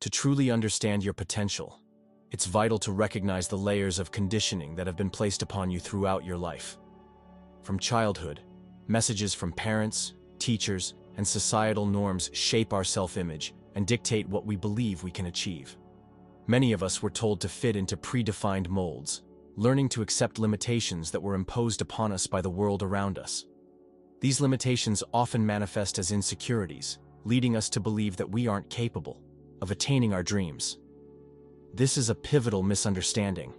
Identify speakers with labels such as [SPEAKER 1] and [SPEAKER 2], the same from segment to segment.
[SPEAKER 1] To truly understand your potential, it's vital to recognize the layers of conditioning that have been placed upon you throughout your life. From childhood, messages from parents, teachers, and societal norms shape our self-image and dictate what we believe we can achieve. Many of us were told to fit into predefined molds, learning to accept limitations that were imposed upon us by the world around us. These limitations often manifest as insecurities, leading us to believe that we aren't capable of attaining our dreams. This is a pivotal misunderstanding.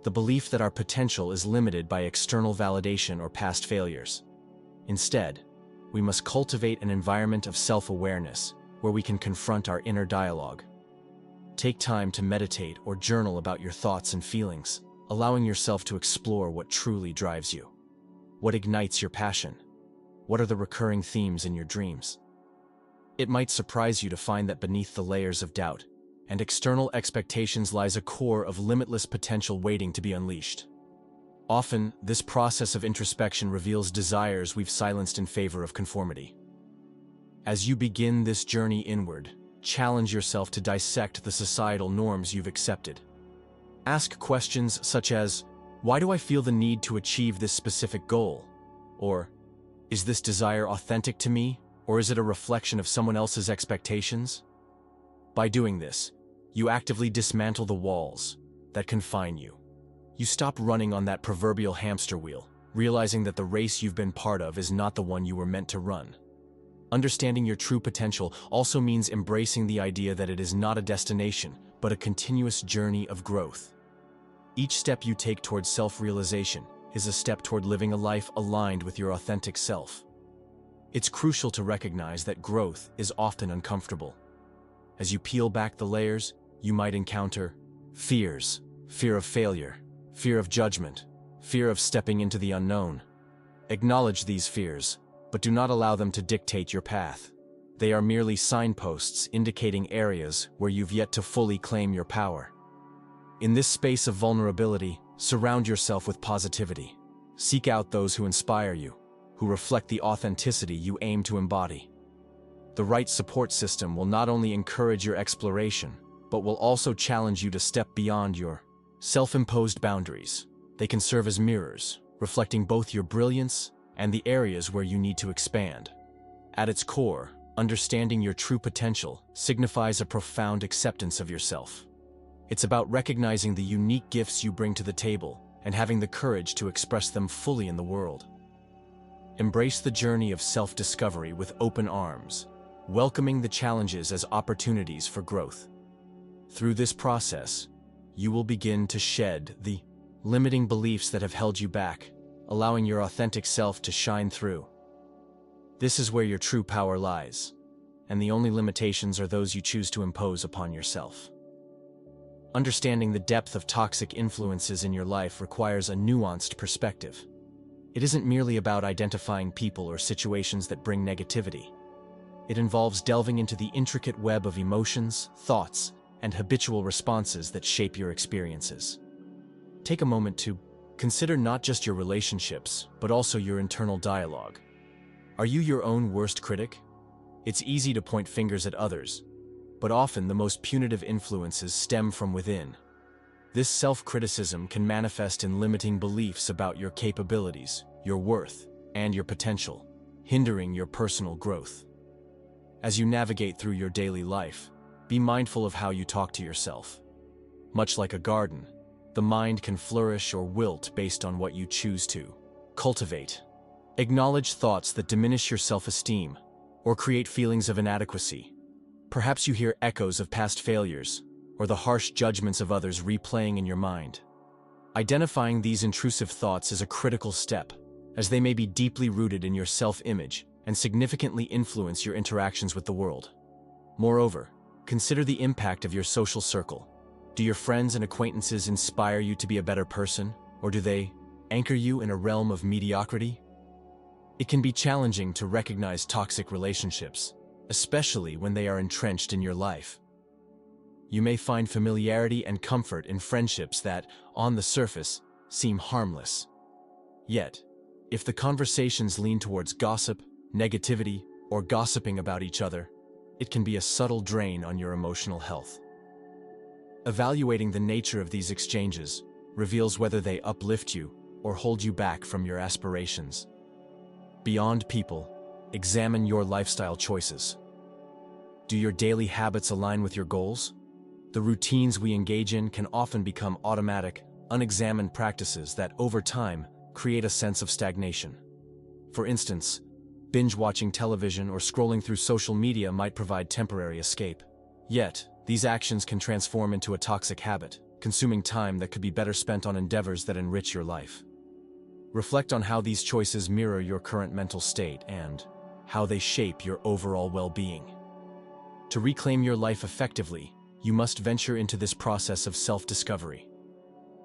[SPEAKER 1] The belief that our potential is limited by external validation or past failures. Instead, we must cultivate an environment of self-awareness where we can confront our inner dialogue. Take time to meditate or journal about your thoughts and feelings, allowing yourself to explore what truly drives you. What ignites your passion? What are the recurring themes in your dreams? It might surprise you to find that beneath the layers of doubt and external expectations lies a core of limitless potential waiting to be unleashed. Often, this process of introspection reveals desires we've silenced in favor of conformity. As you begin this journey inward, challenge yourself to dissect the societal norms you've accepted. Ask questions such as, why do I feel the need to achieve this specific goal? Or, is this desire authentic to me, or is it a reflection of someone else's expectations? By doing this, you actively dismantle the walls that confine you. You stop running on that proverbial hamster wheel, realizing that the race you've been part of is not the one you were meant to run. Understanding your true potential also means embracing the idea that it is not a destination, but a continuous journey of growth. Each step you take towards self-realization is a step toward living a life aligned with your authentic self. It's crucial to recognize that growth is often uncomfortable. As you peel back the layers, you might encounter fears, fear of failure, fear of judgment, fear of stepping into the unknown. Acknowledge these fears, but do not allow them to dictate your path. They are merely signposts indicating areas where you've yet to fully claim your power. In this space of vulnerability, surround yourself with positivity. Seek out those who inspire you, who reflect the authenticity you aim to embody. The right support system will not only encourage your exploration, but will also challenge you to step beyond your self-imposed boundaries. They can serve as mirrors, reflecting both your brilliance and the areas where you need to expand. At its core, understanding your true potential signifies a profound acceptance of yourself. It's about recognizing the unique gifts you bring to the table and having the courage to express them fully in the world. Embrace the journey of self-discovery with open arms, welcoming the challenges as opportunities for growth. Through this process, you will begin to shed the limiting beliefs that have held you back, allowing your authentic self to shine through. This is where your true power lies, and the only limitations are those you choose to impose upon yourself. Understanding the depth of toxic influences in your life requires a nuanced perspective. It isn't merely about identifying people or situations that bring negativity. It involves delving into the intricate web of emotions, thoughts, and habitual responses that shape your experiences. Take a moment to consider not just your relationships, but also your internal dialogue. Are you your own worst critic? It's easy to point fingers at others, but often the most punitive influences stem from within. This self-criticism can manifest in limiting beliefs about your capabilities, your worth, and your potential, hindering your personal growth. As you navigate through your daily life, be mindful of how you talk to yourself. Much like a garden, the mind can flourish or wilt based on what you choose to cultivate. Acknowledge thoughts that diminish your self-esteem or create feelings of inadequacy. Perhaps you hear echoes of past failures or the harsh judgments of others replaying in your mind. Identifying these intrusive thoughts is a critical step, as they may be deeply rooted in your self-image and significantly influence your interactions with the world. Moreover, consider the impact of your social circle. Do your friends and acquaintances inspire you to be a better person, or do they anchor you in a realm of mediocrity? It can be challenging to recognize toxic relationships, especially when they are entrenched in your life. You may find familiarity and comfort in friendships that, on the surface, seem harmless. Yet, if the conversations lean towards gossip, negativity, or gossiping about each other, it can be a subtle drain on your emotional health. Evaluating the nature of these exchanges reveals whether they uplift you or hold you back from your aspirations. Beyond people, examine your lifestyle choices. Do your daily habits align with your goals? The routines we engage in can often become automatic, unexamined practices that, over time, create a sense of stagnation. For instance, binge-watching television or scrolling through social media might provide temporary escape. Yet, these actions can transform into a toxic habit, consuming time that could be better spent on endeavors that enrich your life. Reflect on how these choices mirror your current mental state and how they shape your overall well-being. To reclaim your life effectively, you must venture into this process of self-discovery.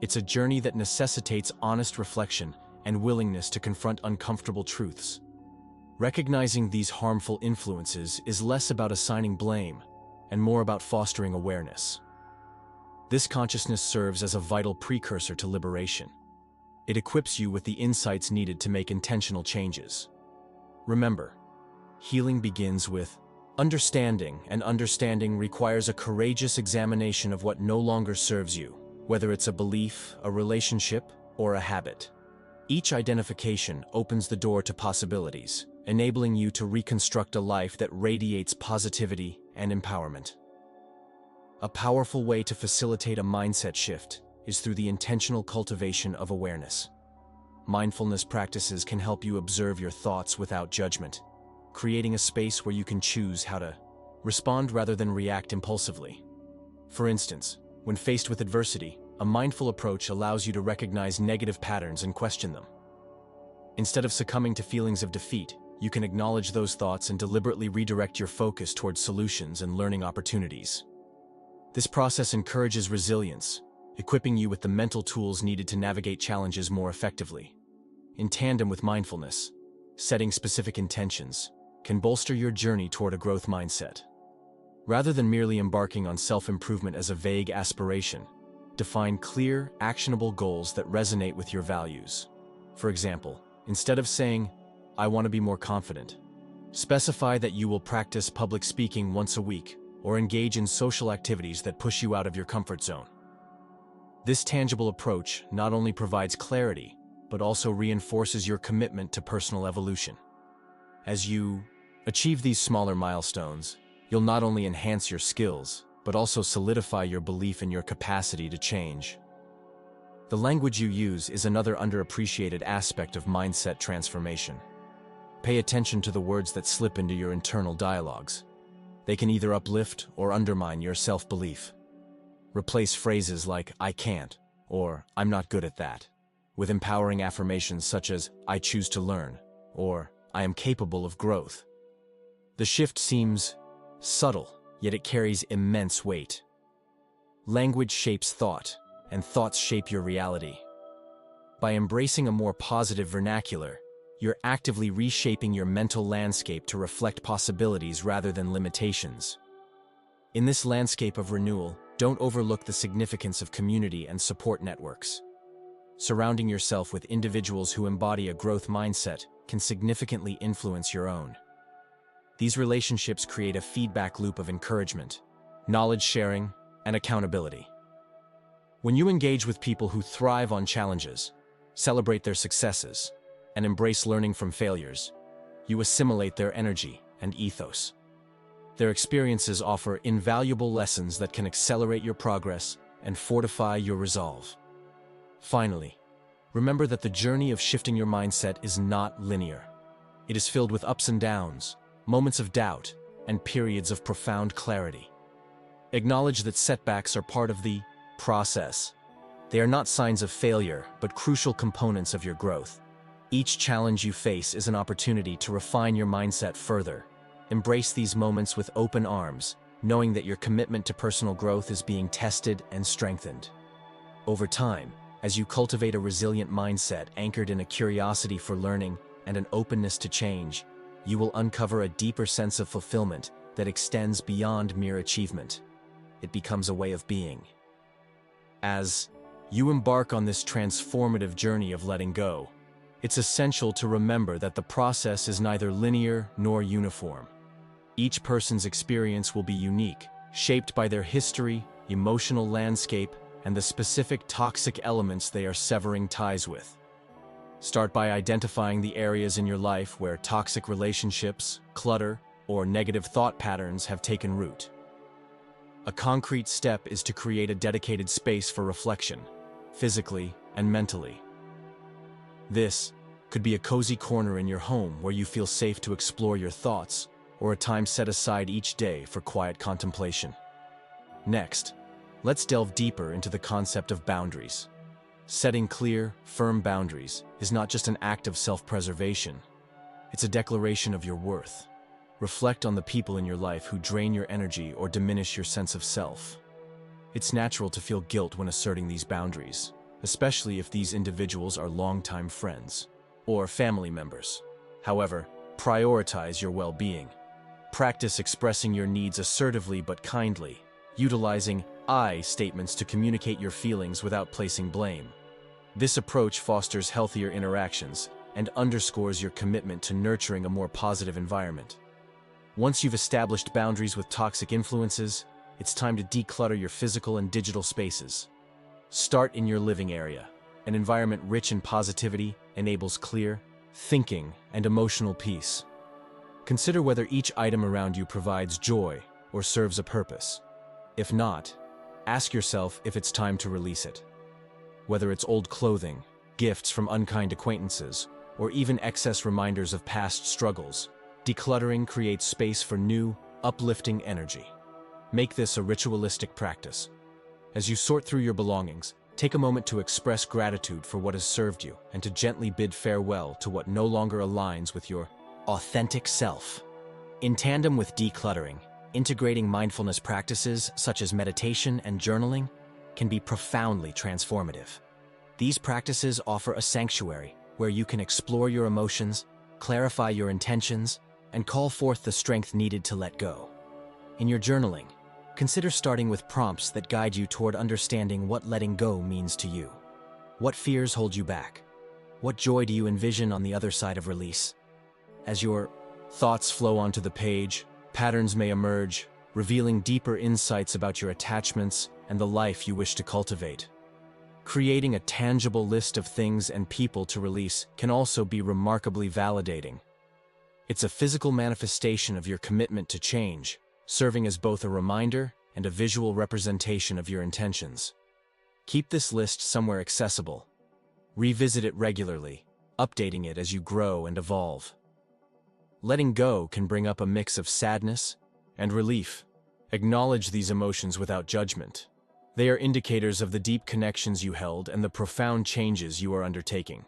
[SPEAKER 1] It's a journey that necessitates honest reflection and willingness to confront uncomfortable truths. Recognizing these harmful influences is less about assigning blame and more about fostering awareness. This consciousness serves as a vital precursor to liberation. It equips you with the insights needed to make intentional changes. Remember, healing begins with understanding, and understanding requires a courageous examination of what no longer serves you, whether it's a belief, a relationship, or a habit. Each identification opens the door to possibilities, enabling you to reconstruct a life that radiates positivity and empowerment. A powerful way to facilitate a mindset shift is through the intentional cultivation of awareness. Mindfulness practices can help you observe your thoughts without judgment, creating a space where you can choose how to respond rather than react impulsively. For instance, when faced with adversity, a mindful approach allows you to recognize negative patterns and question them. Instead of succumbing to feelings of defeat, you can acknowledge those thoughts and deliberately redirect your focus towards solutions and learning opportunities. This process encourages resilience, equipping you with the mental tools needed to navigate challenges more effectively. In tandem with mindfulness, setting specific intentions can bolster your journey toward a growth mindset. Rather than merely embarking on self-improvement as a vague aspiration, define clear, actionable goals that resonate with your values. For example, instead of saying, "I want to be more confident," specify that you will practice public speaking once a week or engage in social activities that push you out of your comfort zone. This tangible approach not only provides clarity, but also reinforces your commitment to personal evolution. As you achieve these smaller milestones, you'll not only enhance your skills, but also solidify your belief in your capacity to change. The language you use is another underappreciated aspect of mindset transformation. Pay attention to the words that slip into your internal dialogues. They can either uplift or undermine your self-belief. Replace phrases like "I can't" or "I'm not good at that" with empowering affirmations such as "I choose to learn" or "I am capable of growth." The shift seems subtle, yet it carries immense weight. Language shapes thought, and thoughts shape your reality. By embracing a more positive vernacular, you're actively reshaping your mental landscape to reflect possibilities rather than limitations. In this landscape of renewal, don't overlook the significance of community and support networks. Surrounding yourself with individuals who embody a growth mindset can significantly influence your own. These relationships create a feedback loop of encouragement, knowledge sharing, and accountability. When you engage with people who thrive on challenges, celebrate their successes, and embrace learning from failures, you assimilate their energy and ethos. Their experiences offer invaluable lessons that can accelerate your progress and fortify your resolve. Finally, remember that the journey of shifting your mindset is not linear. It is filled with ups and downs, moments of doubt, and periods of profound clarity. Acknowledge that setbacks are part of the process. They are not signs of failure, but crucial components of your growth. Each challenge you face is an opportunity to refine your mindset further. Embrace these moments with open arms, knowing that your commitment to personal growth is being tested and strengthened. Over time, as you cultivate a resilient mindset anchored in a curiosity for learning and an openness to change, you will uncover a deeper sense of fulfillment that extends beyond mere achievement. It becomes a way of being. As you embark on this transformative journey of letting go, it's essential to remember that the process is neither linear nor uniform. Each person's experience will be unique, shaped by their history, emotional landscape, and the specific toxic elements they are severing ties with. Start by identifying the areas in your life where toxic relationships, clutter, or negative thought patterns have taken root. A concrete step is to create a dedicated space for reflection, physically and mentally. This could be a cozy corner in your home where you feel safe to explore your thoughts, or a time set aside each day for quiet contemplation. Next, let's delve deeper into the concept of boundaries. Setting clear, firm boundaries is not just an act of self-preservation. It's a declaration of your worth. Reflect on the people in your life who drain your energy or diminish your sense of self. It's natural to feel guilt when asserting these boundaries, especially if these individuals are longtime friends or family members. However, prioritize your well-being. Practice expressing your needs assertively but kindly, utilizing I statements to communicate your feelings without placing blame. This approach fosters healthier interactions and underscores your commitment to nurturing a more positive environment. Once you've established boundaries with toxic influences, it's time to declutter your physical and digital spaces. Start in your living area. An environment rich in positivity enables clear thinking and emotional peace. Consider whether each item around you provides joy or serves a purpose. If not, ask yourself if it's time to release it. Whether it's old clothing, gifts from unkind acquaintances, or even excess reminders of past struggles, decluttering creates space for new, uplifting energy. Make this a ritualistic practice. As you sort through your belongings, take a moment to express gratitude for what has served you and to gently bid farewell to what no longer aligns with your authentic self. In tandem with decluttering, integrating mindfulness practices such as meditation and journaling can be profoundly transformative. These practices offer a sanctuary where you can explore your emotions, clarify your intentions, and call forth the strength needed to let go. In your journaling, consider starting with prompts that guide you toward understanding what letting go means to you. What fears hold you back? What joy do you envision on the other side of release? As your thoughts flow onto the page, patterns may emerge, revealing deeper insights about your attachments and the life you wish to cultivate. Creating a tangible list of things and people to release can also be remarkably validating. It's a physical manifestation of your commitment to change, serving as both a reminder and a visual representation of your intentions. Keep this list somewhere accessible. Revisit it regularly, updating it as you grow and evolve. Letting go can bring up a mix of sadness and relief. Acknowledge these emotions without judgment. They are indicators of the deep connections you held and the profound changes you are undertaking.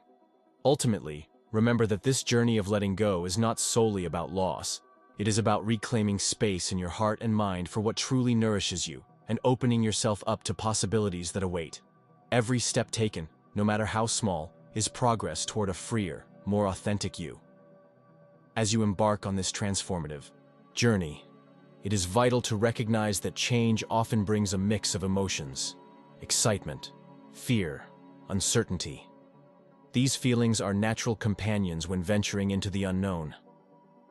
[SPEAKER 1] Ultimately, remember that this journey of letting go is not solely about loss. It is about reclaiming space in your heart and mind for what truly nourishes you and opening yourself up to possibilities that await. Every step taken, no matter how small, is progress toward a freer, more authentic you. As you embark on this transformative journey, it is vital to recognize that change often brings a mix of emotions: excitement, fear, uncertainty. These feelings are natural companions when venturing into the unknown.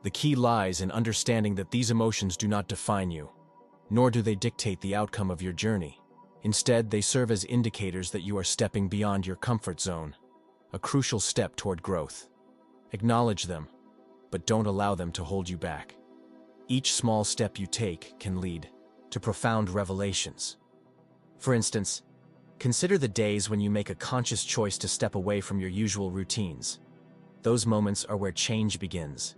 [SPEAKER 1] The key lies in understanding that these emotions do not define you, nor do they dictate the outcome of your journey. Instead, they serve as indicators that you are stepping beyond your comfort zone, a crucial step toward growth. Acknowledge them, but don't allow them to hold you back. Each small step you take can lead to profound revelations. For instance, consider the days when you make a conscious choice to step away from your usual routines. Those moments are where change begins.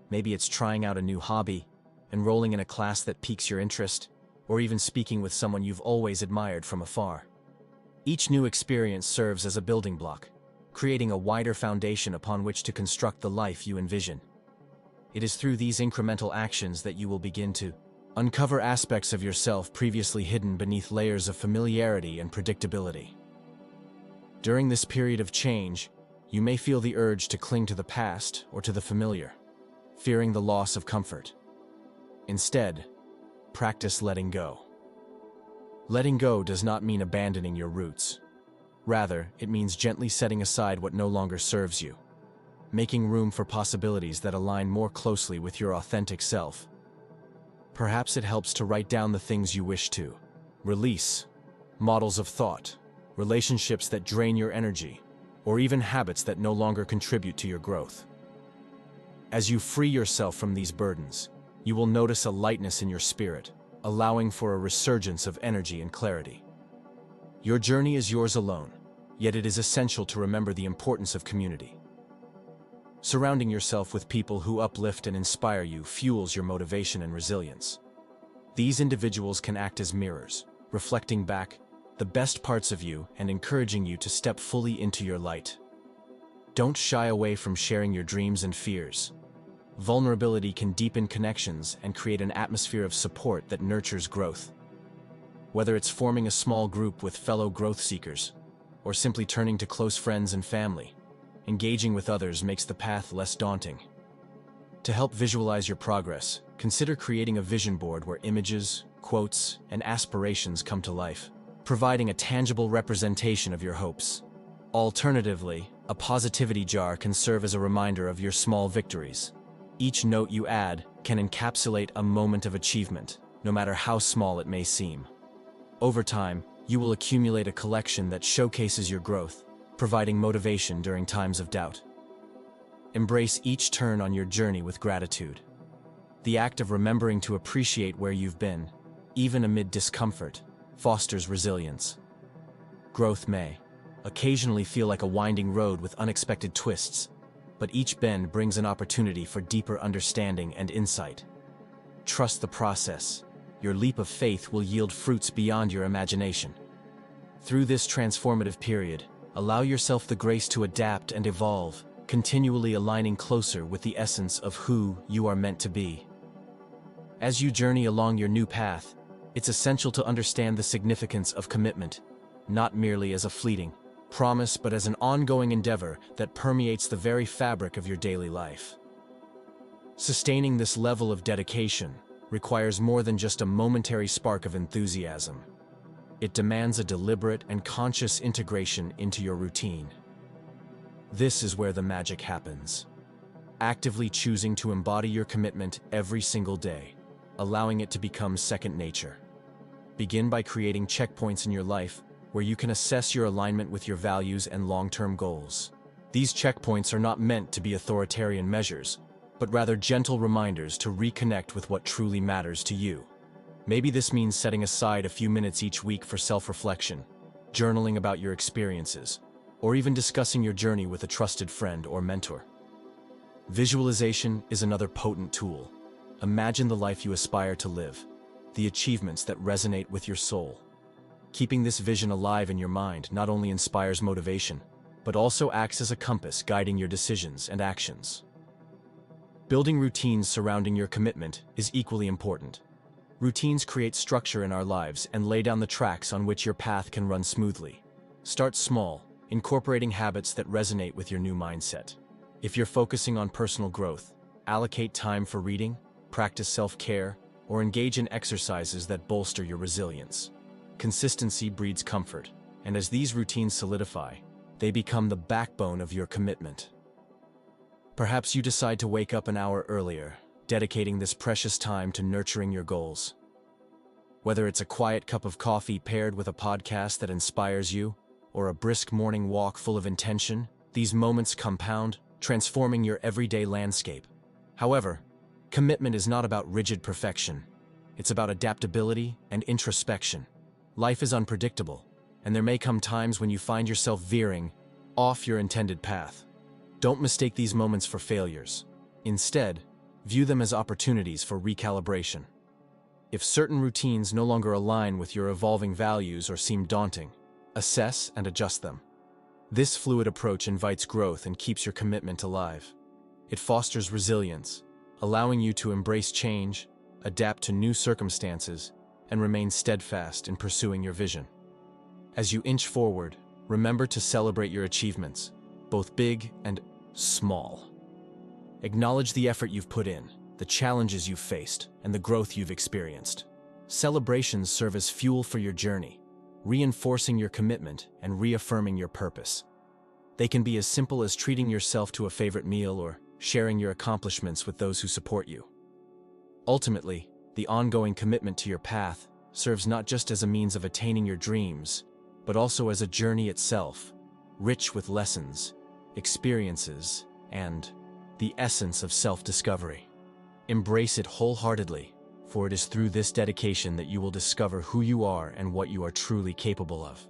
[SPEAKER 1] Maybe it's trying out a new hobby, enrolling in a class that piques your interest, or even speaking with someone you've always admired from afar. Each new experience serves as a building block, creating a wider foundation upon which to construct the life you envision. It is through these incremental actions that you will begin to uncover aspects of yourself previously hidden beneath layers of familiarity and predictability. During this period of change, you may feel the urge to cling to the past or to the familiar, fearing the loss of comfort. Instead, practice letting go. Letting go does not mean abandoning your roots. Rather, it means gently setting aside what no longer serves you, making room for possibilities that align more closely with your authentic self. Perhaps it helps to write down the things you wish to release, models of thought, relationships that drain your energy, or even habits that no longer contribute to your growth. As you free yourself from these burdens, you will notice a lightness in your spirit, allowing for a resurgence of energy and clarity. Your journey is yours alone, yet it is essential to remember the importance of community. Surrounding yourself with people who uplift and inspire you fuels your motivation and resilience. These individuals can act as mirrors, reflecting back the best parts of you and encouraging you to step fully into your light. Don't shy away from sharing your dreams and fears. Vulnerability can deepen connections and create an atmosphere of support that nurtures growth. Whether it's forming a small group with fellow growth seekers, or simply turning to close friends and family, engaging with others makes the path less daunting. To help visualize your progress, consider creating a vision board where images, quotes, and aspirations come to life, providing a tangible representation of your hopes. Alternatively, a positivity jar can serve as a reminder of your small victories. Each note you add can encapsulate a moment of achievement, no matter how small it may seem. Over time, you will accumulate a collection that showcases your growth, providing motivation during times of doubt. Embrace each turn on your journey with gratitude. The act of remembering to appreciate where you've been, even amid discomfort, fosters resilience. Growth may occasionally feel like a winding road with unexpected twists, but each bend brings an opportunity for deeper understanding and insight. Trust the process. Your leap of faith will yield fruits beyond your imagination. Through this transformative period, allow yourself the grace to adapt and evolve, continually aligning closer with the essence of who you are meant to be. As you journey along your new path, it's essential to understand the significance of commitment, not merely as a fleeting promise but as an ongoing endeavor that permeates the very fabric of your daily life. Sustaining this level of dedication requires more than just a momentary spark of enthusiasm. It demands a deliberate and conscious integration into your routine. This is where the magic happens. Actively choosing to embody your commitment every single day, allowing it to become second nature. Begin by creating checkpoints in your life where you can assess your alignment with your values and long-term goals. These checkpoints are not meant to be authoritarian measures, but rather gentle reminders to reconnect with what truly matters to you. Maybe this means setting aside a few minutes each week for self-reflection, journaling about your experiences, or even discussing your journey with a trusted friend or mentor. Visualization is another potent tool. Imagine the life you aspire to live, the achievements that resonate with your soul. Keeping this vision alive in your mind not only inspires motivation, but also acts as a compass guiding your decisions and actions. Building routines surrounding your commitment is equally important. Routines create structure in our lives and lay down the tracks on which your path can run smoothly. Start small, incorporating habits that resonate with your new mindset. If you're focusing on personal growth, allocate time for reading, practice self-care, or engage in exercises that bolster your resilience. Consistency breeds comfort, and as these routines solidify, they become the backbone of your commitment. Perhaps you decide to wake up an hour earlier, dedicating this precious time to nurturing your goals. Whether it's a quiet cup of coffee paired with a podcast that inspires you, or a brisk morning walk full of intention, these moments compound, transforming your everyday landscape. However, commitment is not about rigid perfection. It's about adaptability and introspection. Life is unpredictable, and there may come times when you find yourself veering off your intended path. Don't mistake these moments for failures. Instead, view them as opportunities for recalibration. If certain routines no longer align with your evolving values or seem daunting, assess and adjust them. This fluid approach invites growth and keeps your commitment alive. It fosters resilience, allowing you to embrace change, adapt to new circumstances, and remain steadfast in pursuing your vision. As you inch forward, remember to celebrate your achievements, both big and small. Acknowledge the effort you've put in, the challenges you've faced, and the growth you've experienced. Celebrations serve as fuel for your journey, reinforcing your commitment and reaffirming your purpose. They can be as simple as treating yourself to a favorite meal or sharing your accomplishments with those who support you. Ultimately, The ongoing commitment to your path serves not just as a means of attaining your dreams, but also as a journey itself, rich with lessons, experiences, and the essence of self-discovery. Embrace it wholeheartedly, for it is through this dedication that you will discover who you are and what you are truly capable of.